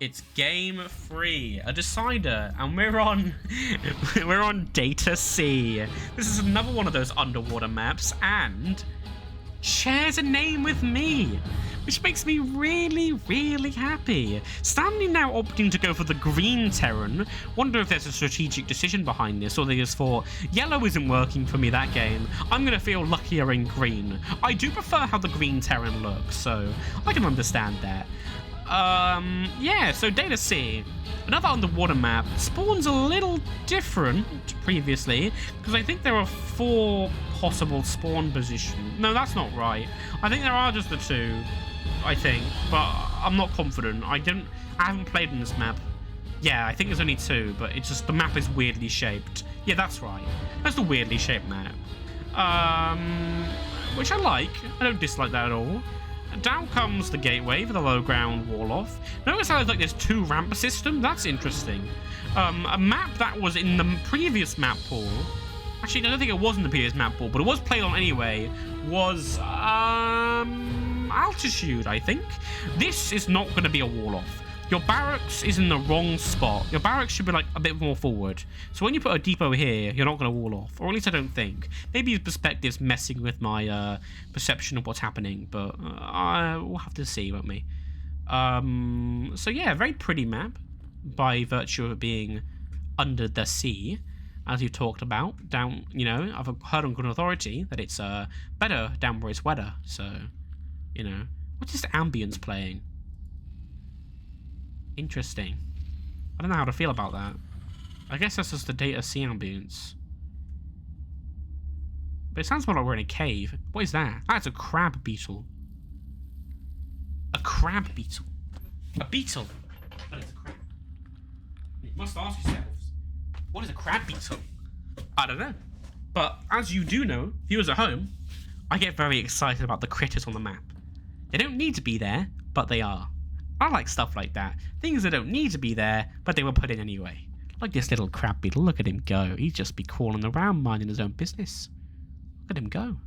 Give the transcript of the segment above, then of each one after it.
It's game 3, a decider, and we're on we're on Data C. This is another one of those underwater maps, and shares a name with me, which makes me really, really happy. Stanley now opting to go for the green Terran. Wonder if there's a strategic decision behind this, or they just thought, yellow isn't working for me that game, I'm gonna feel luckier in green. I do prefer how the green Terran looks, so I can understand that. Yeah, so Data C, another underwater map, spawns a little different previously, because I think there are 4 possible spawn positions. No, that's not right. I think there are just the 2, I think, but I'm not confident. I haven't played in this map. Yeah, I think there's only 2, but it's just the map is weirdly shaped. Yeah, that's right. That's the weirdly shaped map. Which I like. I don't dislike that at all. Down comes the gateway for the low ground wall off. Notice how like there's 2 ramp system. That's interesting. A map that was in the previous map pool. Actually, I don't think it was in the previous map pool, but it was played on anyway. Was altitude, I think. This is not going to be a wall off. Your barracks is in the wrong spot. Your barracks should be like a bit more forward. So when you put a depot here, you're not going to wall off. Or at least I don't think. Maybe his perspective's messing with my perception of what's happening. But we'll have to see, won't we? So yeah, very pretty map. By virtue of it being under the sea. As you talked about. Down, you know, I've heard on good authority that it's better down where it's wetter. So, you know. What's this ambience playing? Interesting. I don't know how to feel about that. I guess that's just the Data C ambience. But it sounds more like we're in a cave. What is that? That's a crab beetle. A crab beetle. A beetle. But it's a crab. You must ask yourselves, what is a crab beetle? I don't know. But as you do know, viewers at home, I get very excited about the critters on the map. They don't need to be there, but they are. I like stuff like that. Things that don't need to be there, but they were put in anyway. Like this little crab beetle. Look at him go. He'd just be crawling around minding his own business. Look at him go.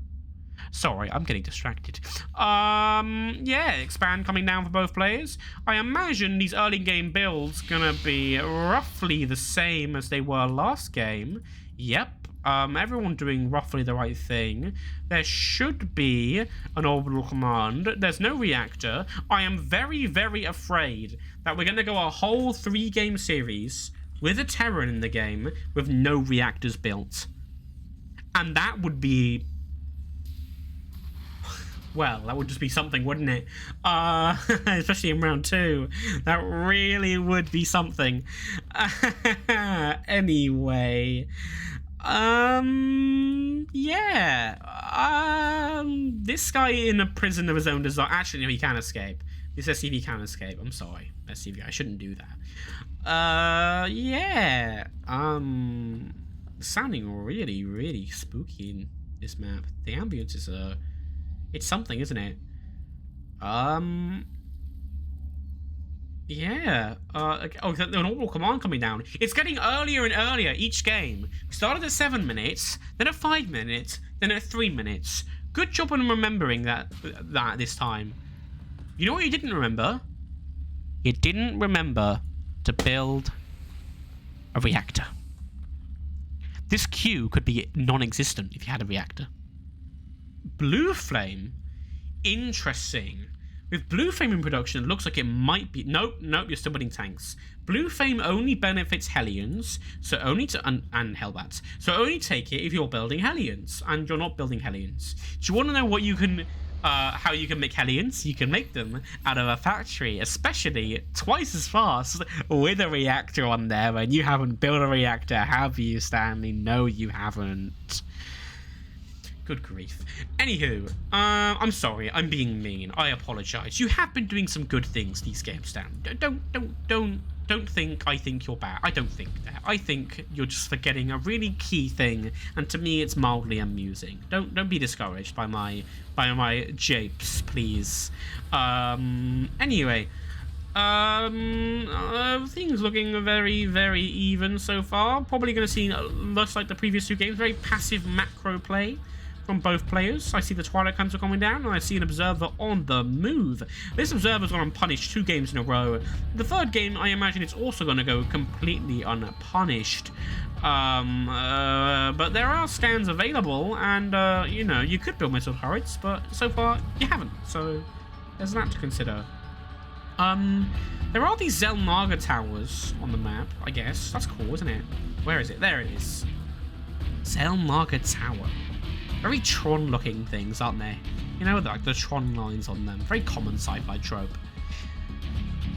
Sorry, I'm getting distracted. Yeah, expand coming down for both players. I imagine these early game builds gonna be roughly the same as they were last game. Yep. Everyone doing roughly the right thing. There should be an orbital command. There's no reactor. I am very, very afraid that we're going to go a whole 3-game series with a Terran in the game with no reactors built. And that would be... Well, that would just be something, wouldn't it? Especially in round 2. That really would be something. Anyway... yeah. This guy in a prison of his own design. Actually, no, he can escape. Let's see if he can escape. I'm sorry. Let's see if I shouldn't do that. Yeah. Sounding really, really spooky in this map. The ambience is it's something, isn't it? Yeah. Oh, an orbital command coming down. It's getting earlier and earlier each game. We started at 7 minutes, then at 5 minutes, then at 3 minutes. Good job on remembering that this time. You know what you didn't remember? You didn't remember to build a reactor. This queue could be non-existent if you had a reactor. Blue Flame? Interesting. With Blue Flame in production, it looks like it might be... Nope, you're still building tanks. Blue Flame only benefits Hellions, so only to... and Hellbats. So only take it if you're building Hellions, and you're not building Hellions. Do you want to know what you can... how you can make Hellions? You can make them out of a factory, especially twice as fast with a reactor on there, and you haven't built a reactor, have you, Stanley? No, you haven't. Good grief. Anywho, I'm sorry, I'm being mean. I apologize. You have been doing some good things these games, Stan. Don't think I think you're bad. I don't think that. I think you're just forgetting a really key thing, and to me, it's mildly amusing. Don't be discouraged by my japes, please. Anyway. Things looking very, very even so far. Probably going to see, less like the previous 2 games, very passive macro play. from both players. I see the Twilight Council coming down, and I see an observer on the move. This observer's gone unpunished 2 games in a row. The 3rd game, I imagine it's also going to go completely unpunished. But there are scans available, and, you know, you could build missile turrets, but so far you haven't, so there's that to consider. There are these StanleyR towers on the map, I guess. That's cool, isn't it? Where is it? There it is. StanleyR Tower. Very Tron-looking things, aren't they? You know, like the Tron lines on them. Very common sci-fi trope.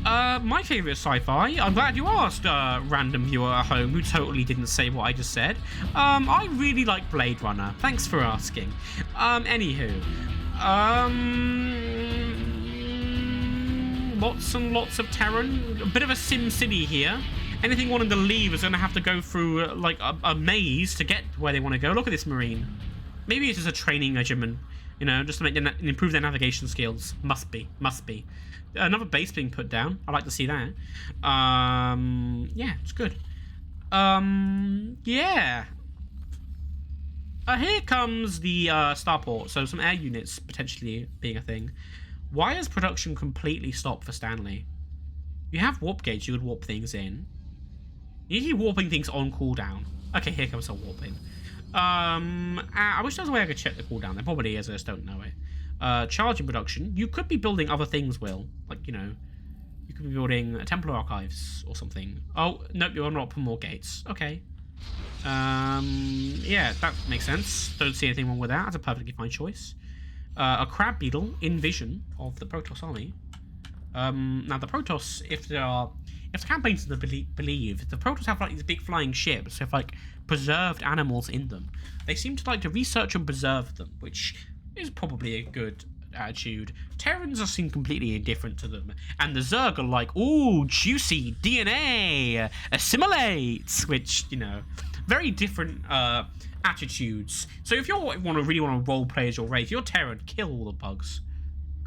My favourite sci-fi, I'm glad you asked, random viewer at home who totally didn't say what I just said. I really like Blade Runner. Thanks for asking. Anywho. Lots and lots of Terran. A bit of a Sim City here. Anything wanting to leave is going to have to go through, like, a maze to get where they want to go. Look at this Marine. Maybe it's just a training regimen, you know, just to make them improve their navigation skills. Must be. Another base being put down. I like to see that. Yeah, it's good. Yeah. Here comes the starport. So some air units potentially being a thing. Why has production completely stopped for Stanley? You have warp gates, you would warp things in. You need to be warping things on cooldown. Okay, here comes a warp in. I wish there was a way I could check the cooldown. There probably is, I just don't know it. Charging production. You could be building other things, Will. Like, you know, you could be building Templar Archives or something. Oh, nope, you're not putting more gates. Okay. Yeah, that makes sense. Don't see anything wrong with that. That's a perfectly fine choice. A crab beetle in vision of the Protoss army. Now the Protoss, if the campaigns believe, the Protoss have like these big flying ships with like preserved animals in them. They seem to like to research and preserve them, which is probably a good attitude. Terrans are seem completely indifferent to them, and the Zerg are like, ooh, juicy DNA, assimilates, which, you know, very different attitudes. So if you really want to role play as your race, you're Terran, kill all the bugs.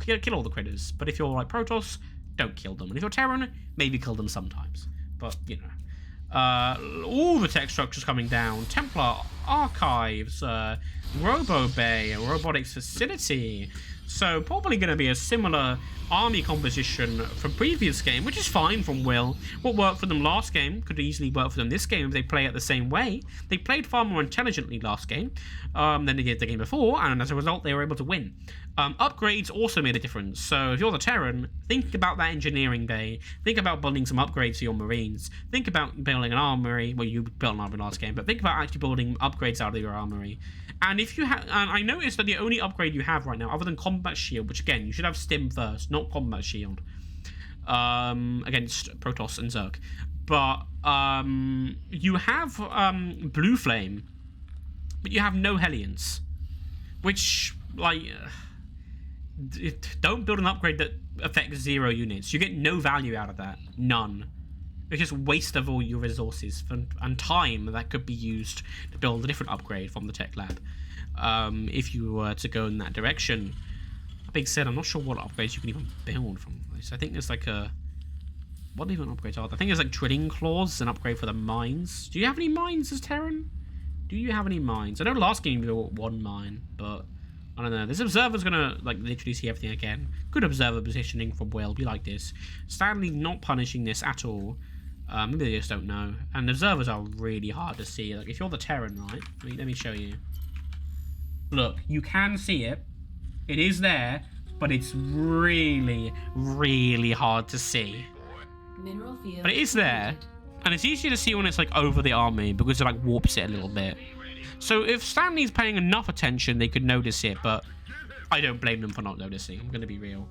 Kill all the critters. But if you're like Protoss, don't kill them. And if you're Terran, maybe kill them sometimes. But, you know. All the tech structures coming down. Templar Archives, Robo Bay, Robotics Facility. So probably going to be a similar army composition from previous game, which is fine from Will. What worked for them last game could easily work for them this game if they play it the same way. They played far more intelligently last game than they did the game before, and as a result they were able to win. Upgrades also made a difference. So if you're the Terran, think about that engineering bay. Think about building some upgrades for your Marines. Think about building an armory. Well, you built an armory last game, but think about actually building upgrades out of your armory. And if you have, and I noticed that the only upgrade you have right now, other than combat shield, which again you should have stim first, not combat shield, against Protoss and Zerg, but you have blue flame, but you have no Hellions, which like don't build an upgrade that affects 0 units. You get no value out of that, none. It's just waste of all your resources and time that could be used to build a different upgrade from the tech lab. If you were to go in that direction. That being said, I'm not sure what upgrades you can even build from this. I think there's like a... What even upgrades are there? I think there's like drilling claws, an upgrade for the mines. Do you have any mines as Terran? Do you have any mines? I know last game you built 1 mine, but... I don't know. This observer's gonna like literally see everything again. Good observer positioning from Will. We like this. Stanley not punishing this at all. Maybe they just don't know. And observers are really hard to see. Like if you're the Terran, right? Let me show you. Look, you can see it. It is there, but it's really, really hard to see. Mineral field. But it is there, and it's easier to see when it's like over the army because it like warps it a little bit. So if Stanley's paying enough attention, they could notice it, but I don't blame them for not noticing. I'm going to be real.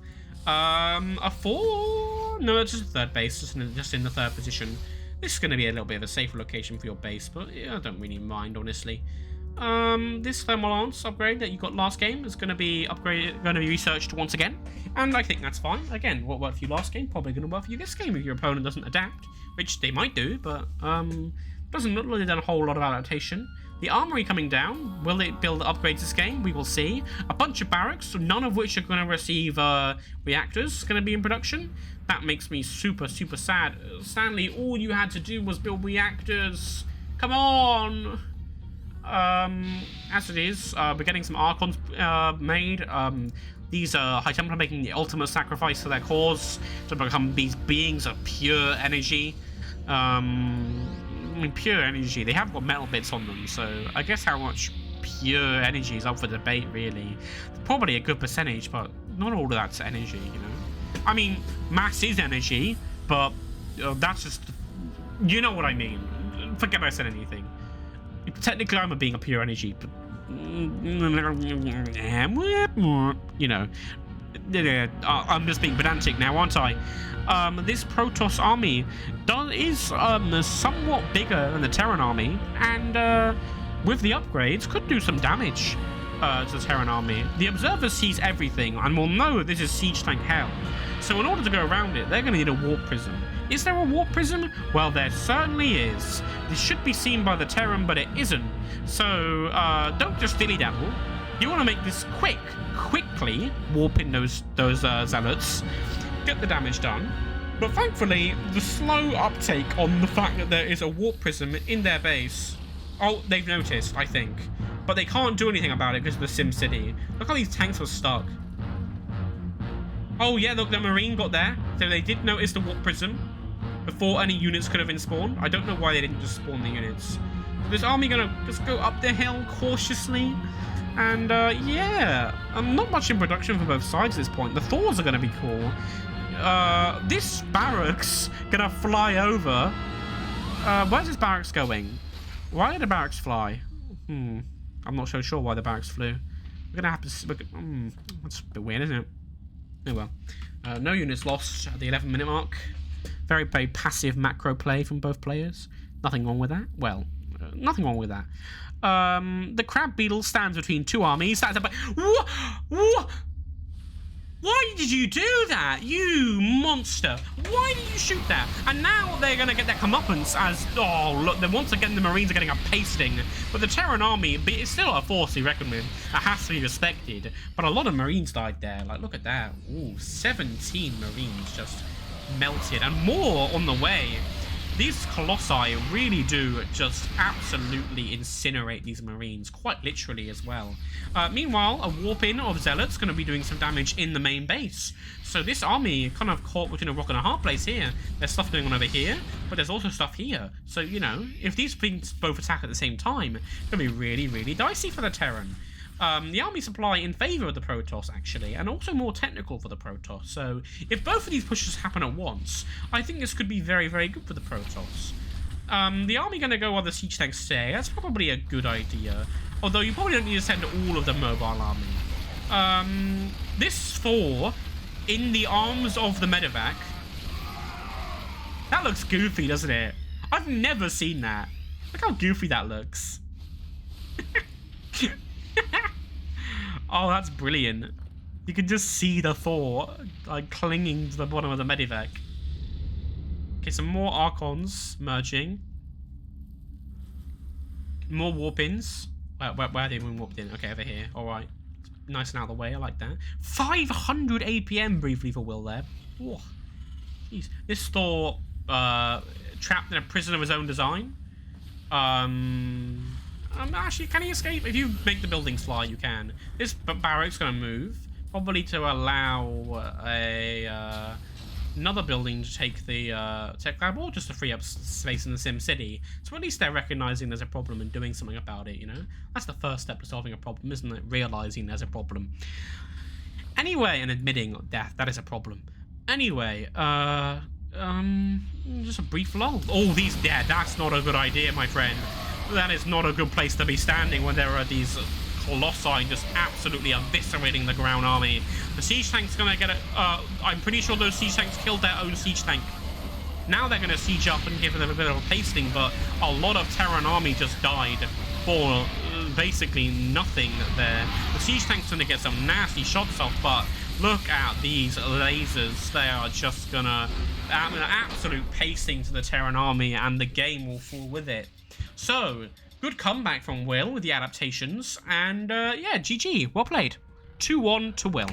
A 4? No, it's just 3rd base, just in the 3rd position. This is going to be a little bit of a safer location for your base, but yeah, I don't really mind, honestly. This thermal lance upgrade that you got last game is going to be researched once again, and I think that's fine. Again, what worked for you last game probably going to work for you this game if your opponent doesn't adapt, which they might do, but doesn't look like they've done a whole lot of adaptation. The armory coming down, will it build upgrades this game? We will see. A bunch of barracks, none of which are going to receive reactors, going to be in production. That makes me super, super sad. Stanley, all you had to do was build reactors. Come on! as it is, we're getting some Archons made. These High Templar are making the ultimate sacrifice for their cause to become these beings of pure energy. I mean, pure energy. They have got metal bits on them, so I guess how much pure energy is up for debate, really. Probably a good percentage, but not all of that's energy, you know. I mean, mass is energy, but that's just, you know what I mean. Forget I said anything. Technically, I'm being a pure energy, but you know, I'm just being pedantic now, aren't I? This Protoss army is somewhat bigger than the Terran army, and with the upgrades, could do some damage to the Terran army. The Observer sees everything and will know this is siege tank hell. So in order to go around it, they're going to need a warp prism. Is there a warp prism? Well, there certainly is. This should be seen by the Terran, but it isn't. So don't just dilly-dabble. You want to make this quickly warp in those zealots, get the damage done. But thankfully, the slow uptake on the fact that there is a warp prism in their base, oh, they've noticed, I think. But they can't do anything about it because of the Sim City. Look how these tanks are stuck. Oh yeah, look, the Marine got there. So they did notice the warp prism before any units could have been spawned. I don't know why they didn't just spawn the units. This army gonna just go up the hill cautiously. And yeah, not much in production for both sides at this point. The Thors are gonna be cool. This barracks gonna fly over. Where's this barracks going? Why did the barracks fly? I'm not so sure why the barracks flew. We're gonna have to. That's a bit weird, isn't it? Oh well. No units lost at the 11-minute mark. Very, very passive macro play from both players. Nothing wrong with that. Well, nothing wrong with that. The Crab Beetle stands between two armies. That's about. What? Why did you do that, you monster? Why did you shoot that? And now they're going to get their comeuppance as, oh, look, then once again the Marines are getting a pasting. But the Terran army, it's still a force to be reckoned with. It has to be respected. But a lot of Marines died there. Like, look at that. Ooh, 17 Marines just melted. And more on the way. These Colossi really do just absolutely incinerate these Marines, quite literally as well. Meanwhile, a warp-in of Zealots going to be doing some damage in the main base. So this army kind of caught between a rock and a hard place here. There's stuff going on over here, but there's also stuff here. So, you know, if these things both attack at the same time, it's going to be really, really dicey for the Terran. The army supply in favour of the Protoss, actually, and also more technical for the Protoss. So, if both of these pushes happen at once, I think this could be very, very good for the Protoss. The army going to go while the siege tanks stay. That's probably a good idea. Although, you probably don't need to send all of the mobile army. This Thor, in the arms of the medevac, that looks goofy, doesn't it? I've never seen that. Look how goofy that looks. Oh, that's brilliant. You can just see the Thor like clinging to the bottom of the medevac. Okay, some more Archons merging. More warp-ins. Where are they being warped in? Okay, over here. Alright. Nice and out of the way. I like that. 500 APM briefly for Will there. Whoa. Jeez. This Thor trapped in a prison of his own design. Actually, can he escape? If you make the buildings fly, you can. This barrack's going to move, probably to allow another building to take the tech lab, or just to free up space in the Sim City. So at least they're recognizing there's a problem and doing something about it, you know? That's the first step to solving a problem, isn't it? Realizing there's a problem. Anyway, and admitting that is a problem. Anyway, just a brief lull. Oh, that's not a good idea, my friend. That is not a good place to be standing when there are these Colossi just absolutely eviscerating the ground army. The siege tank's gonna get it. I'm pretty sure those siege tanks killed their own siege tank. Now they're gonna siege up and give them a bit of a pasting, but a lot of Terran army just died for basically nothing there. The siege tank's gonna get some nasty shots off, but look at these lasers. They are just gonna an absolute pasting to the Terran army, and the game will fall with it. So, good comeback from Will with the adaptations, and yeah, GG, well played. 2-1 to Will.